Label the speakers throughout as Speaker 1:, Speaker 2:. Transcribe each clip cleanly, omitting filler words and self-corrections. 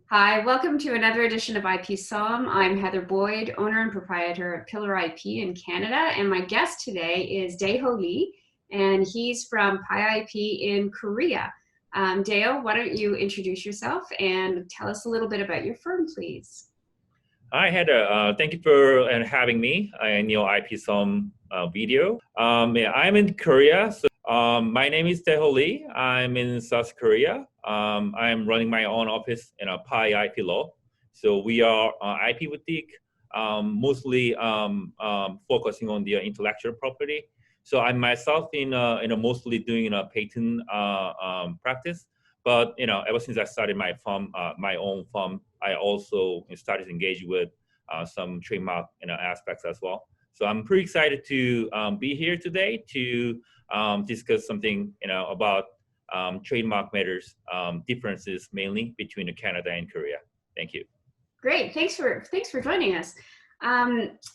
Speaker 1: Hi, welcome to another edition of IP Somm. I'm Heather Boyd, owner and proprietor of Pillar IP in Canada, and my guest today is Daeho Lee, and he's from Pi IP in Korea. Daeho, why don't you introduce yourself and tell us a little bit about your firm, please?
Speaker 2: Hi, Heather. Thank you for having me in your IP Some video. Yeah, I'm in Korea. My name is Daeho Lee. I'm in South Korea. I'm running my own office in a Pi IP Law. So we are IP boutique, mostly focusing on the intellectual property. So I'm myself in mostly doing a patent practice. But ever since I started my own firm, I also started to engage with some trademark aspects as well. So I'm pretty excited to be here today to discuss something about trademark matters, differences mainly between Canada and Korea. Thank you.
Speaker 1: Great, thanks for joining us.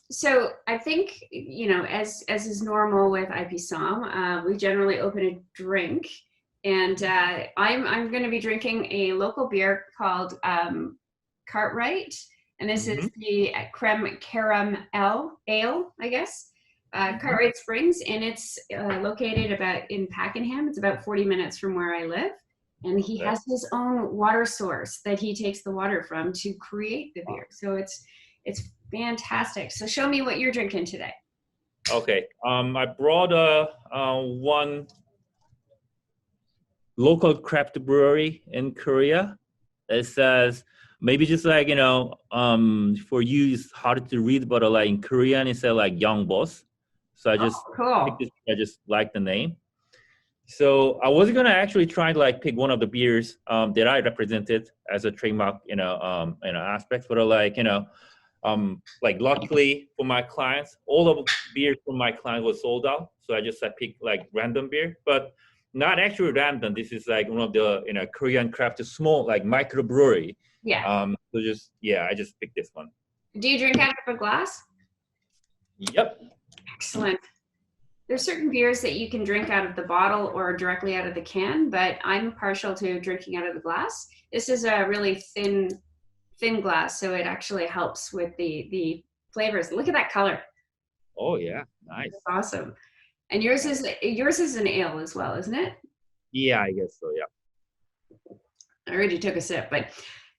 Speaker 1: So I think as is normal with IP Somm, we generally open a drink. And I'm going to be drinking a local beer called Cartwright, and this is the creme caramel ale, I guess. Cartwright Springs, and it's located in Pakenham. It's about 40 minutes from where I live, and he has his own water source that he takes the water from to create the beer. So it's fantastic. So show me what you're drinking today.
Speaker 2: Okay, I brought one local craft brewery in Korea. It says maybe just like for you it's hard to read, but like in Korean it said like Young Boss. So I just
Speaker 1: cool.
Speaker 2: I just like the name. So I was gonna actually try to like pick one of the beers that I represented as a trademark aspects, but like luckily for my clients, all of the beers from my client was sold out. So I picked like random beer, but not actually random. This is like one of the Korean craft small like microbrewery.
Speaker 1: Yeah.
Speaker 2: I just picked this one.
Speaker 1: Do you drink out of a glass?
Speaker 2: Yep.
Speaker 1: Excellent. There's certain beers that you can drink out of the bottle or directly out of the can, but I'm partial to drinking out of the glass. This is a really thin glass, so it actually helps with the flavors. Look at that color.
Speaker 2: Oh yeah, nice.
Speaker 1: That's awesome. And yours is an ale as well, isn't it?
Speaker 2: Yeah, I guess so. Yeah.
Speaker 1: I already took a sip, but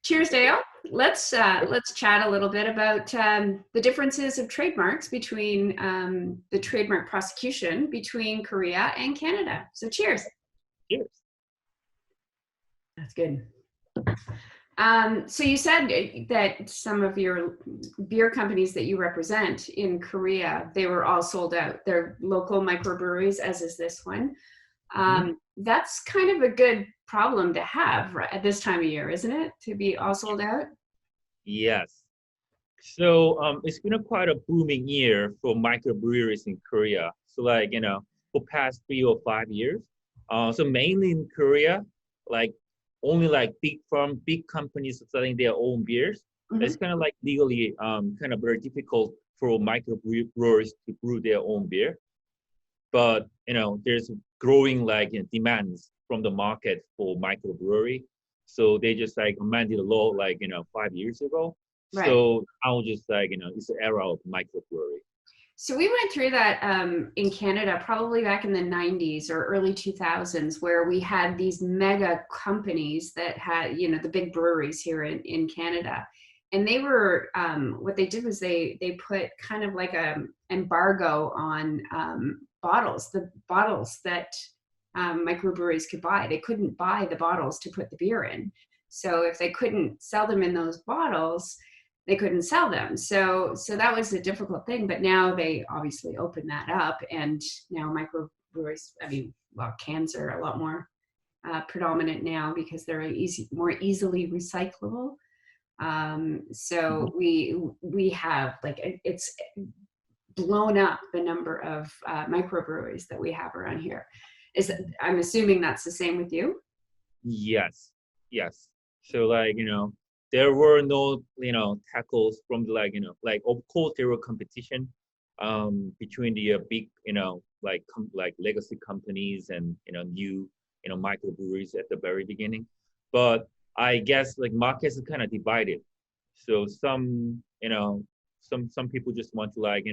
Speaker 1: cheers, Dale. Let's chat a little bit about the differences of trademarks between the trademark prosecution between Korea and Canada. So cheers.
Speaker 2: Cheers.
Speaker 1: That's good. So you said that some of your beer companies that you represent in Korea, they were all sold out. They're local microbreweries, as is this one. That's kind of a good problem to have at this time of year, isn't it? To be all sold out?
Speaker 2: Yes. So it's been quite a booming year for microbreweries in Korea. So for past 3 or 5 years. So mainly in Korea, like only like big companies selling their own beers. It's kind of like legally kind of very difficult for microbreweries to brew their own beer. But there's growing demands from the market for microbrewery. So they just amended the law 5 years ago.
Speaker 1: Right.
Speaker 2: So I'll just it's the era of microbrewery.
Speaker 1: So we went through that in Canada probably back in the 90s or early 2000s, where we had these mega companies that had, the big breweries here in Canada. And they were, what they did was they put kind of like a embargo on the bottles that microbreweries could buy. They couldn't buy the bottles to put the beer in. So if they couldn't sell them in those bottles, they couldn't sell them. So that was a difficult thing, but now they obviously opened that up, and now microbreweries, cans are a lot more predominant now because they're more easily recyclable. So we have it's blown up the number of microbreweries that we have around here. I'm assuming that's the same with you?
Speaker 2: Yes. So there were no tackles from the of course there were competition between the big legacy companies and new microbreweries at the very beginning, but I guess like markets are kind of divided. So some, some people just want to like,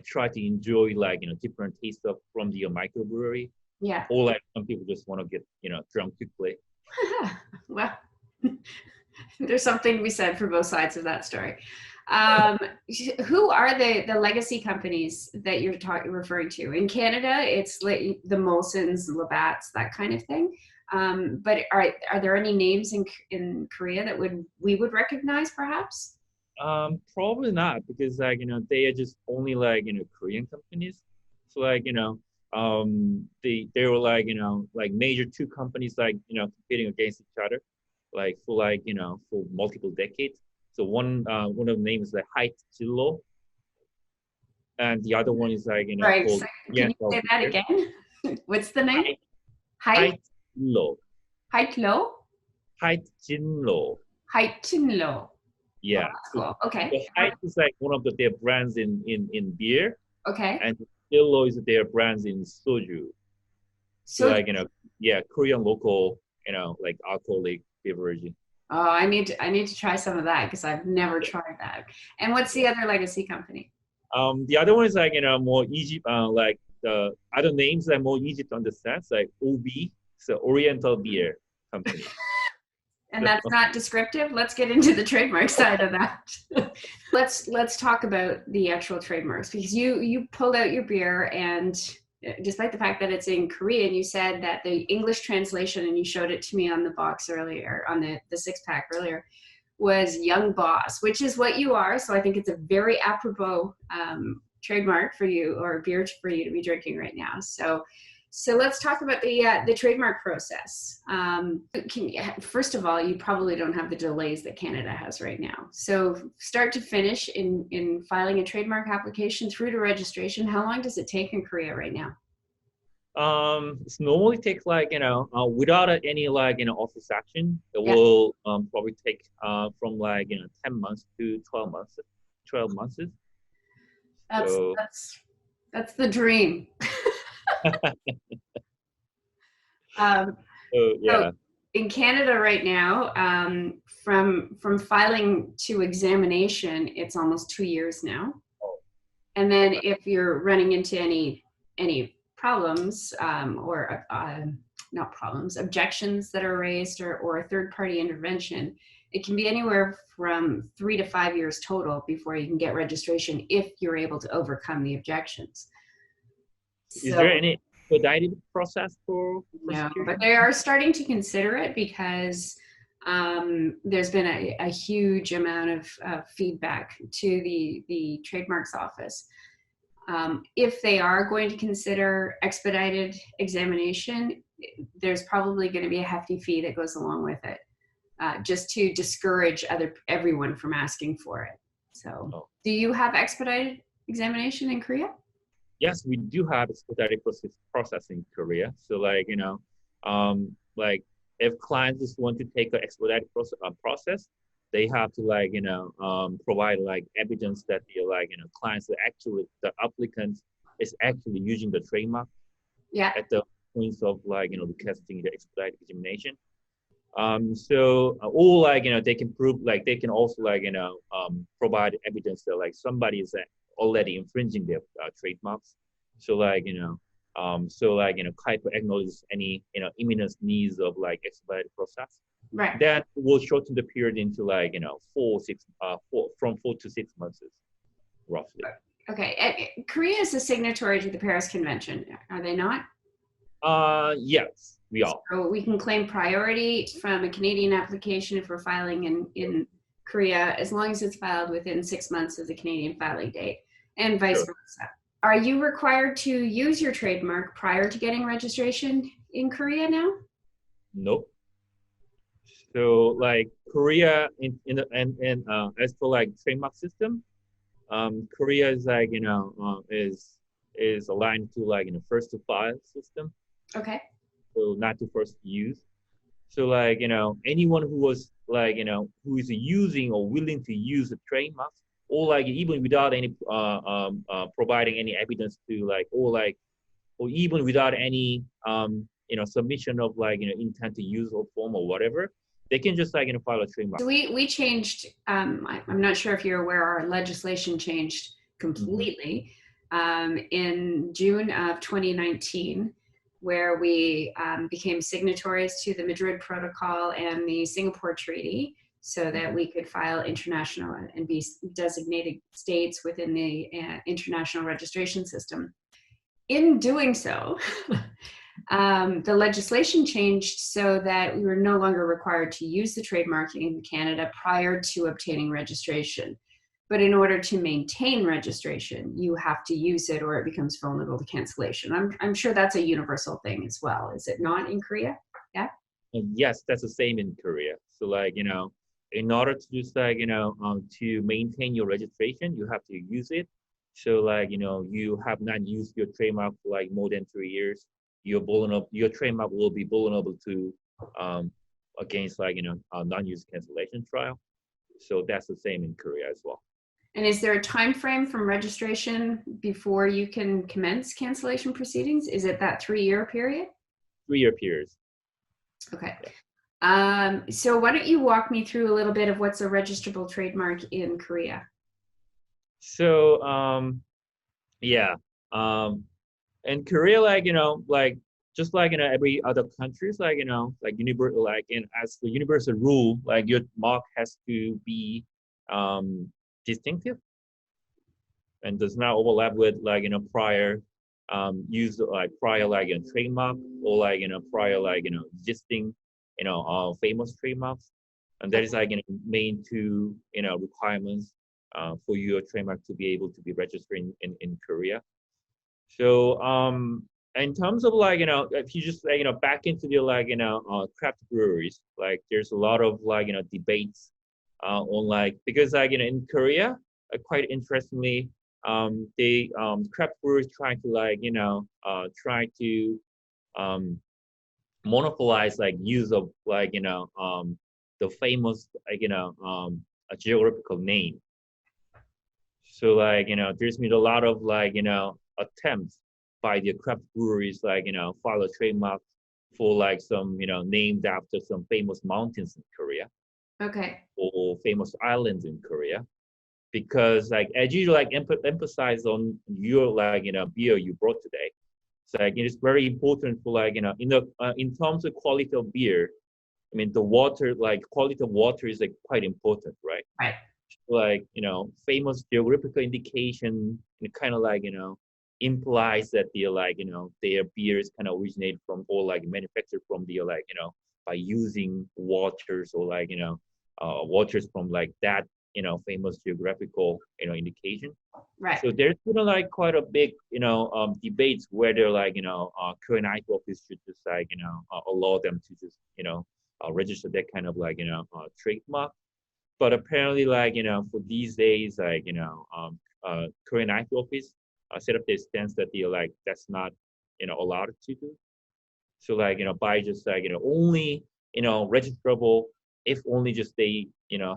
Speaker 2: try to enjoy like, different tastes of from the microbrewery,
Speaker 1: Yeah.
Speaker 2: or like some people just want to get, drunk quickly.
Speaker 1: Well, there's something to be said for both sides of that story. Um, who are the legacy companies that you're referring to? In Canada, it's like the Molsons, Labatt's, that kind of thing. But are there any names in Korea that we would recognize, perhaps?
Speaker 2: Probably not because like, they are just only like, Korean companies. So like, they were like, like major two companies like, competing against each other, like for like, for multiple decades. So one of the names is like Height Zillow, and the other one is like,
Speaker 1: Right.
Speaker 2: called
Speaker 1: So can you
Speaker 2: Oriental
Speaker 1: say that
Speaker 2: Beer.
Speaker 1: again? What's the name?
Speaker 2: Height
Speaker 1: Height
Speaker 2: Height Zillow.
Speaker 1: Height Low?
Speaker 2: Height Jinlo.
Speaker 1: Height Low. Oh,
Speaker 2: Yeah.
Speaker 1: that's
Speaker 2: So
Speaker 1: cool. Okay.
Speaker 2: the Height is like one of their brands in beer,
Speaker 1: Okay.
Speaker 2: and Zillow is their brands in soju. So
Speaker 1: So
Speaker 2: like, yeah, Korean local, like alcoholic beverage.
Speaker 1: oh, I need to try some of that because I've never tried that. And what's the other legacy company?
Speaker 2: The other one is like, more easy, like the other names are more easy to understand. It's like OB, so Oriental Beer Company.
Speaker 1: And that's not descriptive. Let's get into the trademark side of that. let's talk about the actual trademarks, because you pulled out your beer, and despite the fact that it's in Korean, you said that the English translation, and you showed it to me on the box earlier, on the six pack earlier, was Young Boss, which is what you are. So I think it's a very apropos trademark for you, or beer for you to be drinking right now. So let's talk about the trademark process. First of all, you probably don't have the delays that Canada has right now. So start to finish in filing a trademark application through to registration, how long does it take in Korea right now?
Speaker 2: It's normally takes like, without any like, office action, it
Speaker 1: Yeah,
Speaker 2: will probably take from like, 10 months to 12 months, 12 months.
Speaker 1: that's
Speaker 2: So
Speaker 1: that's that's the dream. Um,
Speaker 2: so
Speaker 1: so
Speaker 2: yeah.
Speaker 1: in Canada right now, from filing to examination, it's almost 2 years now. And then if you're running into any problems, or not problems, objections that are raised, or a third party intervention, it can be anywhere from 3 to 5 years total before you can get registration if you're able to overcome the objections.
Speaker 2: Is there
Speaker 1: So
Speaker 2: any expedited process for
Speaker 1: no, but
Speaker 2: prosecution?
Speaker 1: they are starting to consider it because there's been a huge amount of feedback to the trademarks office. If they are going to consider expedited examination, there's probably going to be a hefty fee that goes along with it, just to discourage everyone from asking for it. So,
Speaker 2: Oh.
Speaker 1: do you have expedited examination in Korea?
Speaker 2: Yes, we do have expedited process in Korea. So like, like if clients just want to take the expedited process, they have to like, provide like evidence that the like, clients are actually, the applicant is actually using the trademark
Speaker 1: Yeah.
Speaker 2: at the points of like, requesting the expedited examination. So or like, they can prove, like they can also like, provide evidence that like somebody is already infringing their trademarks. So like, Kuiper acknowledges any, imminent needs of like expedited process.
Speaker 1: Right.
Speaker 2: That will shorten the period into like, 4 to 6 months, roughly.
Speaker 1: Okay. Korea is a signatory to the Paris Convention, are they not?
Speaker 2: Yes, we are.
Speaker 1: So we can claim priority from a Canadian application if we're filing in Korea, as long as it's filed within 6 months of the Canadian filing date, and vice
Speaker 2: Sure.
Speaker 1: versa. Are you required to use your trademark prior to getting registration in Korea now?
Speaker 2: Nope. So like Korea and as for like trademark system, Korea is like, is aligned to like, first to file system.
Speaker 1: Okay.
Speaker 2: So not to first use. So like, anyone who was like, who is using or willing to use the trademarks, or like even without any providing any evidence to like, or even without any submission of like, intent to use or form or whatever, they can just like file a trademark.
Speaker 1: So we changed. I'm not sure if you're aware, our legislation changed completely in June of 2019, where we became signatories to the Madrid Protocol and the Singapore Treaty, so that we could file international and be designated states within the international registration system. In doing so, the legislation changed so that we were no longer required to use the trademark in Canada prior to obtaining registration. But in order to maintain registration, you have to use it or it becomes vulnerable to cancellation. I'm sure that's a universal thing as well. Is it not in Korea? Yeah.
Speaker 2: And yes, that's the same in Korea. So like, in order to just like, to maintain your registration, you have to use it. So like, you have not used your trademark for like more than 3 years, your trademark will be vulnerable to against like, non-use cancellation trial. So that's the same in Korea as well.
Speaker 1: And is there a time frame from registration before you can commence cancellation proceedings? Is it that 3-year period?
Speaker 2: 3-year periods.
Speaker 1: Okay. So why don't you walk me through a little bit of what's a registrable trademark in Korea?
Speaker 2: So in Korea, like like just like every other countries, like like as the universal rule, like your mark has to be distinctive and does not overlap with like prior use like prior like trademark or like prior like existing famous trademarks, and that is like main two requirements for your trademark to be able to be registered in Korea. So in terms of like if you just like back into the like craft breweries, like there's a lot of like debates on like, because like in Korea, quite interestingly, they craft brewers try to like try to monopolize like use of like the famous like a geographical name. So like there's been a lot of like attempts by the craft breweries like file a trademark for like some named after some famous mountains in Korea.
Speaker 1: Okay.
Speaker 2: Or famous islands in Korea, because like as you like emphasize on your like beer you brought today, so like it is very important for like in terms of quality of beer. I mean the water, like quality of water is like quite important, right?
Speaker 1: Right.
Speaker 2: Like famous geographical indication, it kind of like implies that they're like their beers kind of originate from or like manufactured from the like by using waters or like waters from like that famous geographical indication.
Speaker 1: Right.
Speaker 2: So there's like quite a big debates whether like Korean IP office should just like allow them to just register that kind of like trademark. But apparently like for these days like Korean IP office set up their stance that they're like that's not allowed to do. So like by just like only registrable if only just they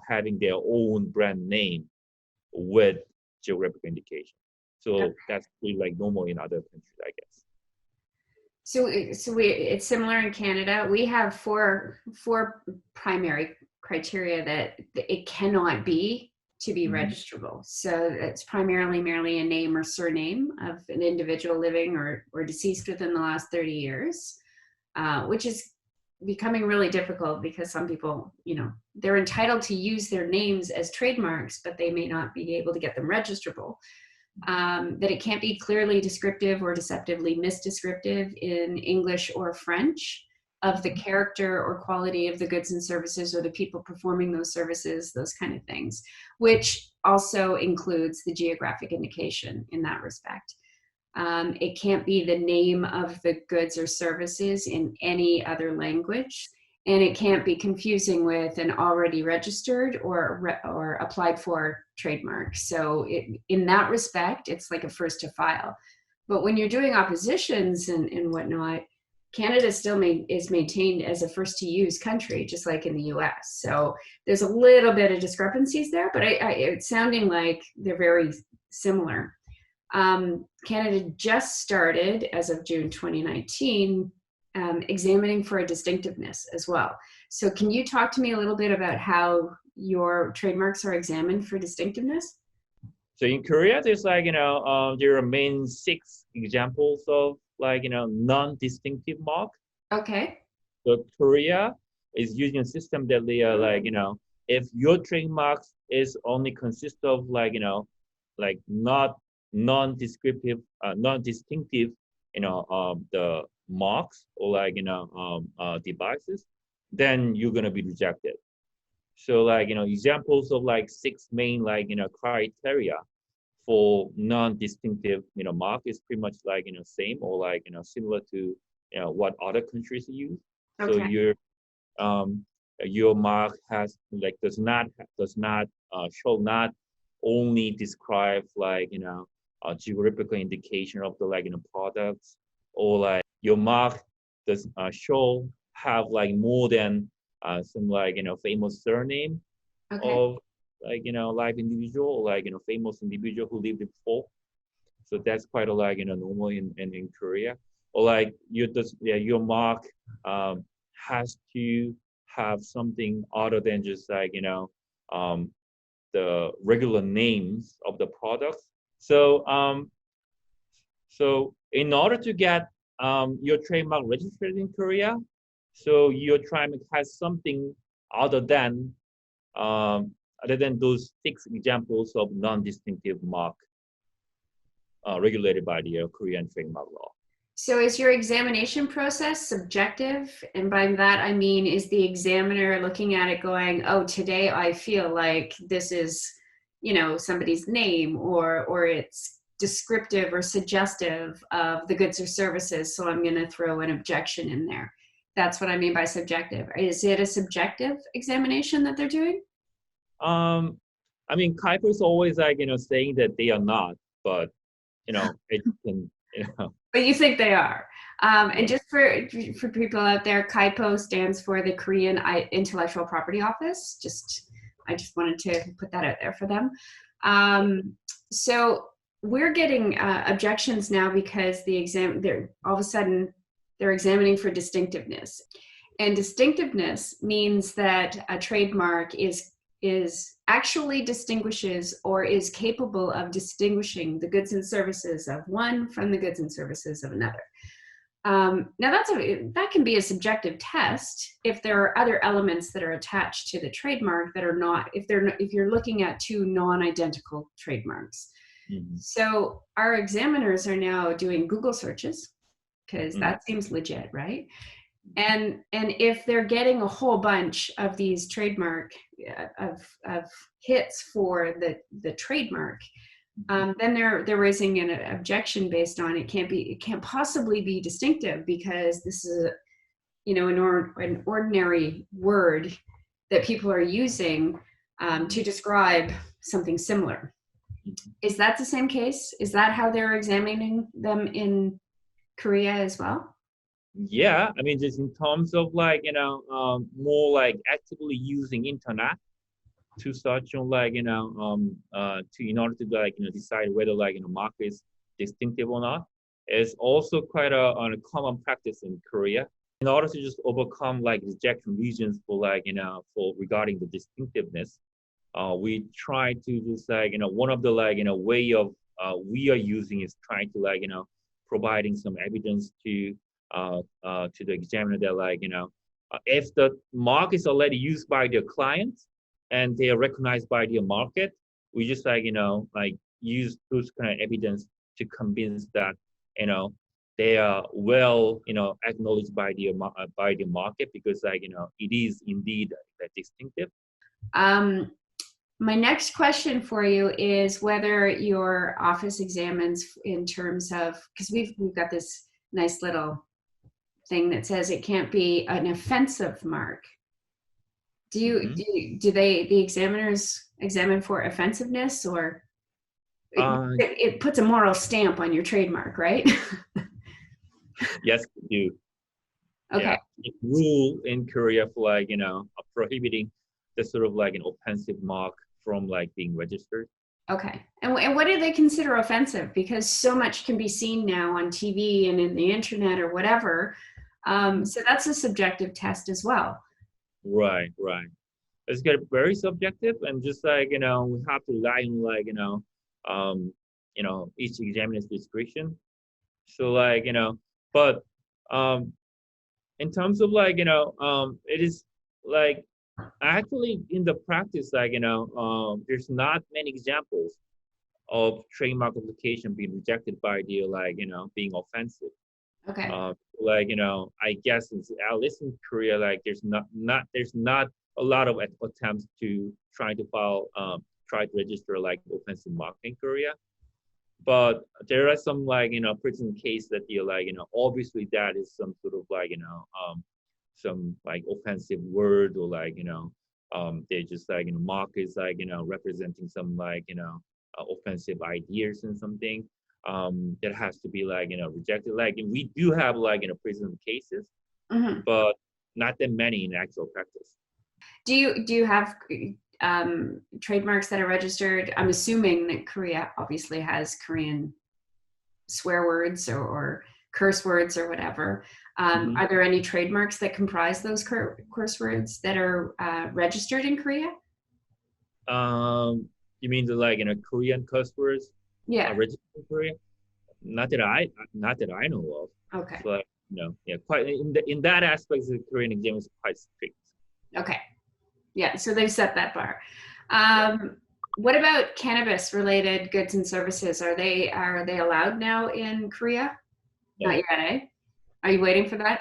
Speaker 2: having their own brand name with geographical indication. So
Speaker 1: Okay.
Speaker 2: that's really like normal in other countries, I guess.
Speaker 1: So it's similar in Canada. We have four primary criteria that it cannot be to be registrable. So it's primarily merely a name or surname of an individual living or deceased within the last 30 years, which is becoming really difficult because some people, they're entitled to use their names as trademarks, but they may not be able to get them registrable. That it can't be clearly descriptive or deceptively misdescriptive in English or French of the character or quality of the goods and services or the people performing those services, those kind of things, which also includes the geographic indication in that respect. It can't be the name of the goods or services in any other language, and it can't be confusing with an already registered or applied for trademark. So in that respect, it's like a first to file. But when you're doing oppositions and whatnot, Canada still is maintained as a first to use country, just like in the US. So there's a little bit of discrepancies there, but it's sounding like they're very similar. Canada just started, as of June 2019, examining for a distinctiveness as well. So can you talk to me a little bit about how your trademarks are examined for distinctiveness?
Speaker 2: So in Korea, there's there are main 6 examples of non-distinctive mark.
Speaker 1: Okay.
Speaker 2: So Korea is using a system that they are if your trademark is only consist of not non-descriptive, non-distinctive, the marks or devices, then you're gonna be rejected. So examples of 6 main criteria for non-distinctive mark is pretty much same or similar to what other countries use. So
Speaker 1: Okay.
Speaker 2: your mark has shall not only describe a geographical indication of the products, or your mark does show have more than some famous surname
Speaker 1: Okay.
Speaker 2: of live individual or famous individual who lived before. So that's quite a normal in Korea. Or your mark has to have something other than just the regular names of the products. So in order to get your trademark registered in Korea, so your trademark has something other than um, those 6 examples of non-distinctive mark regulated by the Korean trademark law.
Speaker 1: So is your examination process subjective? And by that, I mean, is the examiner looking at it going, oh, today I feel like this is, somebody's name, or it's descriptive or suggestive of the goods or services, so I'm going to throw an objection in there. That's what I mean by subjective. Is it a subjective examination that they're doing?
Speaker 2: I mean, Kuiper is always saying that they are not, but it can,
Speaker 1: But you think they are. And
Speaker 2: yeah.
Speaker 1: just for people out there, KAIPO stands for the Korean Intellectual Property Office. I just wanted to put that out there for them. So we're getting objections now because they're all of a sudden they're examining for distinctiveness, and distinctiveness means that a trademark is actually distinguishes or is capable of distinguishing the goods and services of one from the goods and services of another. Now that can be a subjective test if there are other elements that are attached to the trademark that are not, if you're looking at 2 non-identical trademarks.
Speaker 2: Mm-hmm.
Speaker 1: So our examiners are now doing Google searches because that seems legit, right? And if they're getting a whole bunch of these trademark of hits for the trademark, then they're raising an objection based on it can't possibly be distinctive because this is an ordinary word that people are using to describe something similar. Is that the same case? Is that how they're examining them in Korea as well?
Speaker 2: Yeah, I mean, just in terms of more actively using internet to search on to in order to decide whether mark is distinctive or not, is also quite a common practice in Korea. In order to just overcome rejection reasons for for regarding the distinctiveness, we try to just one of the way of we are using is trying to providing some evidence to the examiner that if the mark is already used by their clients and they are recognized by their market, we just use those kind of evidence to convince that they are well acknowledged by the market because it is indeed distinctive.
Speaker 1: My next question for you is whether your office examines in terms of, because we've got this nice little thing that says it can't be an offensive mark. Do the examiners examine for offensiveness, or it puts a moral stamp on your trademark, right?
Speaker 2: Yes, we do.
Speaker 1: Okay.
Speaker 2: Yeah. Rule in Korea for prohibiting the sort of an offensive mark from being registered.
Speaker 1: Okay. And what do they consider offensive? Because so much can be seen now on TV and in the internet or whatever. So that's a subjective test as well.
Speaker 2: Right, right. It's get very subjective and just like, we have to rely on like, um, each examiner's discretion. So like, but um in terms of like, it is like actually in the practice, like, there's not many examples of trademark application being rejected by the like, being offensive.
Speaker 1: Okay.
Speaker 2: Like, I guess it's, at least in Korea, like there's not a lot of attempts to try to register like offensive mark in Korea. But there are some like, prison case that you're like, obviously that is some sort of like, some like offensive word or like, they just like, mark is like, representing some like, offensive ideas and something that has to be like, rejected. Like we do have like, prison cases,
Speaker 1: Hmm.
Speaker 2: but not that many in actual practice.
Speaker 1: Do you have trademarks that are registered? I'm assuming that Korea obviously has Korean swear words or curse words or whatever.
Speaker 2: Hmm.
Speaker 1: Are there any trademarks that comprise those curse words that are registered in Korea?
Speaker 2: You mean the like, Korean curse words
Speaker 1: Yeah.
Speaker 2: registered in Korea? Not that I know of.
Speaker 1: Okay.
Speaker 2: So like, yeah, quite in that aspect, the Korean exam is quite strict.
Speaker 1: Okay. Yeah. So they've set that bar.
Speaker 2: Yeah.
Speaker 1: What about cannabis related goods and services? Are they allowed now in Korea? Not
Speaker 2: No.
Speaker 1: yet, eh? Are you waiting for that?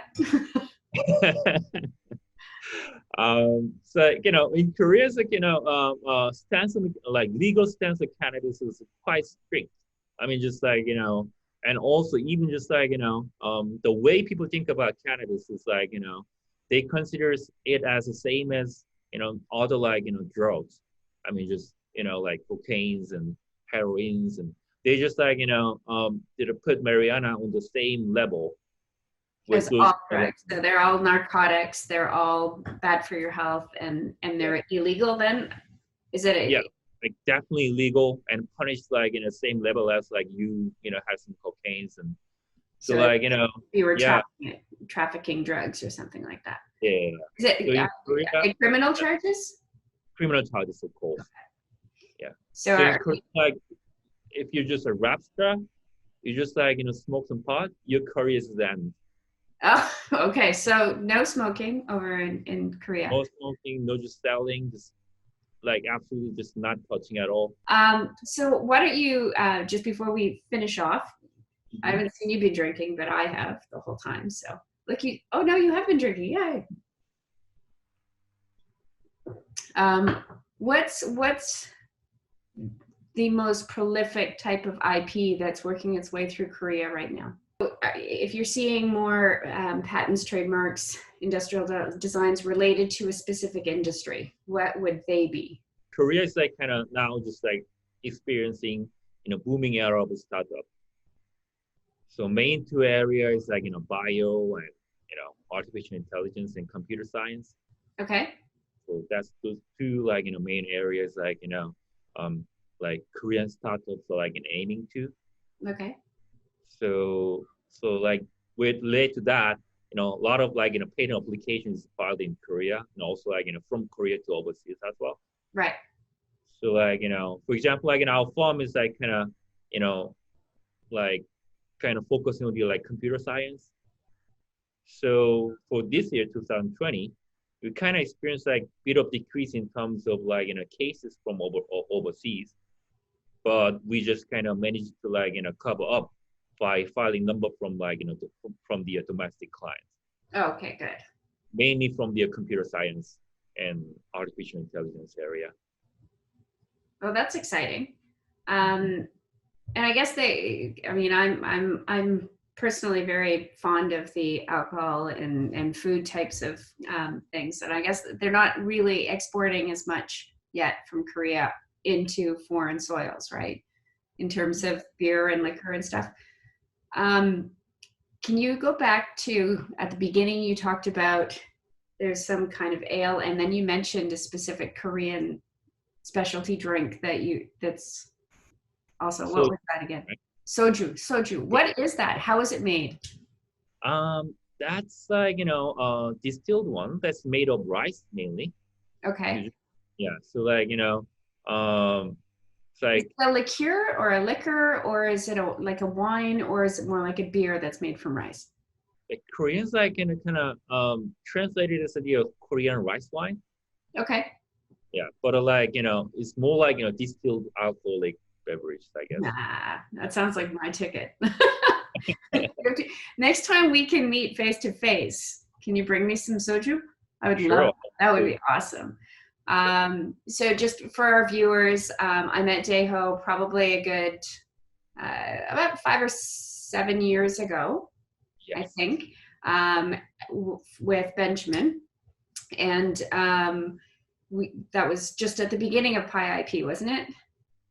Speaker 2: So in Korea, it's like stance on like legal stance of cannabis is quite strict. I mean, just like and also even just like the way people think about cannabis is like they consider it as the same as other like drugs. I mean, just like cocaines and heroines, and they just like they put marijuana on the same level with
Speaker 1: As
Speaker 2: those
Speaker 1: all drugs. So they're all narcotics. They're all bad for your health, and
Speaker 2: yeah,
Speaker 1: they're illegal. Then is it
Speaker 2: yeah,
Speaker 1: a,
Speaker 2: like definitely legal and punished like in the same level as like have some cocaines. And so
Speaker 1: so if
Speaker 2: like
Speaker 1: you were
Speaker 2: yeah,
Speaker 1: trafficking drugs or something like that?
Speaker 2: yeah.
Speaker 1: Is
Speaker 2: So
Speaker 1: it
Speaker 2: in Korea,
Speaker 1: criminal charges?
Speaker 2: criminal charges, of course. Yeah.
Speaker 1: So
Speaker 2: So in Korea, like if you're just a rap star, you just like smoke some pot, your career is then.
Speaker 1: oh, okay. So no smoking over in Korea.
Speaker 2: No smoking, no just selling, just like absolutely just not touching at all.
Speaker 1: So why don't you just before we finish off? I
Speaker 2: Hmm.
Speaker 1: haven't seen you be drinking, but I have the whole time. So look, you. Oh no, you have been drinking. Yay. Um, what's the most prolific type of IP that's working its way through Korea right now? If you're seeing more patents, trademarks, industrial designs related to a specific industry, what would they be?
Speaker 2: Korea is like kind of now just like experiencing booming era of a startup. So main two areas like bio and artificial intelligence and computer science.
Speaker 1: Okay.
Speaker 2: So that's those two like main areas like um Korean startups are like aiming to.
Speaker 1: Okay.
Speaker 2: So like with relate to that, a lot of like patent applications filed in Korea and also like from Korea to overseas as well.
Speaker 1: Right.
Speaker 2: So like for example, like our firm is like kind of you know like kind of focusing on the like computer science. So for this year, 2020, we kind of experienced like bit of decrease in terms of like cases from overseas, but we just kind of managed to like cover up by filing number from like from the domestic clients,
Speaker 1: Oh, okay, good.
Speaker 2: mainly from the computer science and artificial intelligence area.
Speaker 1: Oh, that's exciting. Um, and I guess I mean, I'm personally very fond of the alcohol and food types of things, and I guess they're not really exporting as much yet from Korea into foreign soils, right? In terms of beer and liquor and stuff. Um, can you go back to at the beginning? You talked about there's some kind of ale, and then you mentioned a specific Korean specialty drink that's also, what
Speaker 2: So
Speaker 1: was that again? Soju. Soju.
Speaker 2: yeah,
Speaker 1: What is that? How is it made?
Speaker 2: That's like, distilled one that's made of rice mainly.
Speaker 1: Okay.
Speaker 2: Yeah. So like, it's
Speaker 1: Is
Speaker 2: like
Speaker 1: it a liqueur or a liquor, or is it like a wine, or is it more like a beer that's made from rice?
Speaker 2: Koreans like kind of translated as a Korean rice wine.
Speaker 1: Okay.
Speaker 2: Yeah, but like it's more like distilled alcoholic beverage, I guess.
Speaker 1: Nah, that sounds like my ticket. Next time we can meet face to face, can you bring me some soju? I would love
Speaker 2: Sure.
Speaker 1: that. That would be awesome. So just for our viewers, I met Daeho probably a good about 5 or 7 years ago, I
Speaker 2: Yes.
Speaker 1: think, with Benjamin. And that was just at the beginning of Pi IP, wasn't it?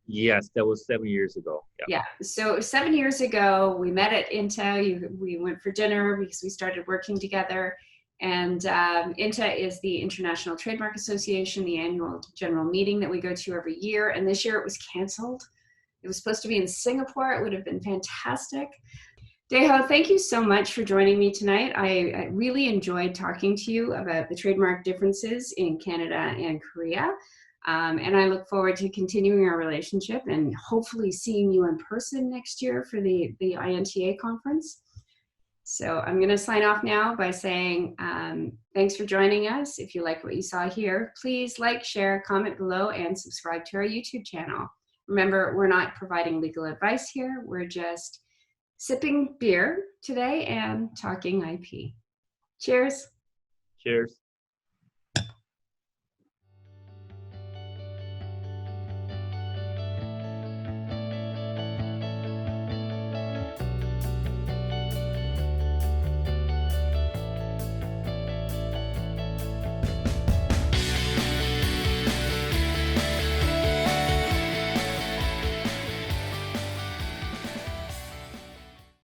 Speaker 2: Yes, that was 7 years ago. Yeah.
Speaker 1: Yeah. So 7 years ago, we met at INTA. We went for dinner because we started working together. And INTA is the International Trademark Association, the annual general meeting that we go to every year. And this year it was canceled. It was supposed to be in Singapore. It would have been fantastic. Daeho, thank you so much for joining me tonight. I really enjoyed talking to you about the trademark differences in Canada and Korea. And I look forward to continuing our relationship and hopefully seeing you in person next year for the INTA conference. So I'm going to sign off now by saying thanks for joining us. If you like what you saw here, please like, share, comment below, and subscribe to our YouTube channel. Remember, we're not providing legal advice here. We're just sipping beer today and talking IP. Cheers.
Speaker 2: Cheers.